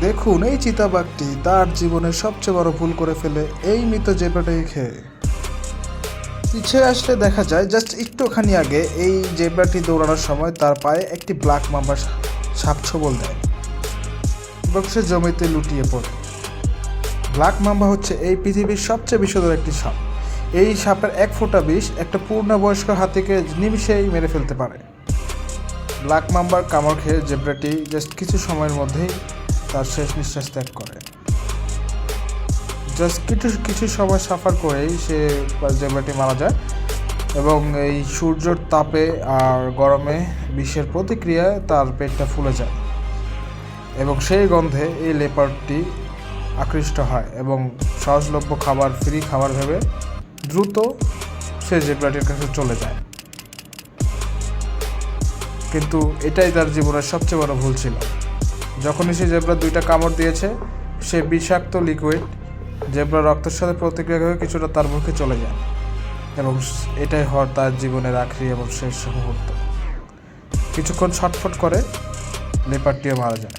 দেখুন এই চিতাবাঘটি তার জীবনের সবচেয়ে বড় ভুল করে ফেলে এই মৃত জেব্রাটাকে খেয়ে। পিছিয়ে আসলে দেখা যায় জাস্ট একটুখানি আগে এই জেব্রাটি দৌড়ানোর সময় তার পায়ে একটি ব্ল্যাক মাম্বা সাপ ছোবল দেয় এবং সে জমিতে লুটিয়ে পড়ে। ব্ল্যাক মাম্বা হচ্ছে এই পৃথিবীর সবচেয়ে বিষধর একটি সাপ। এই সাপের এক ফোঁটা বিষ একটা পূর্ণবয়স্ক হাতিকে নিমিষেই মেরে ফেলতে পারে। ব্ল্যাক মাম্বার কামড় খেয়ে জেব্রাটি জাস্ট কিছু সময়ের মধ্যেই তার শেষ নিঃশ্বাস ত্যাগ করে। জাস্ট কিছু সময় সাফার করেই জেব্রাটি মারা যায় এবং এই সূর্যের তাপে আর গরমে বিষের প্রতিক্রিয়ায় তার পেটটা ফুলে যায় এবং সেই গন্ধে এই লেপার্ডটি আকৃষ্ট হয় এবং সহজলভ্য খাবার ফ্রি খাবার ভেবে দ্রুত সে জেব্রাটির কাছে চলে যায়। কিন্তু এটাই তার জীবনের সবচেয়ে বড় ভুল ছিল। যখনই সে জেব্রা দুইটা কামড় দিয়েছে, সে বিষাক্ত লিকুইড জেব্রা রক্তের সাথে প্রতিক্রিয়া হয়ে কিছুটা তার মুখে চলে যায় এবং এটাই হওয়ার তার জীবনের আখেরি এবং শেষ মুহূর্ত। কিছুক্ষণ ছটফট করে লেপার্ডটিও মারা যায়।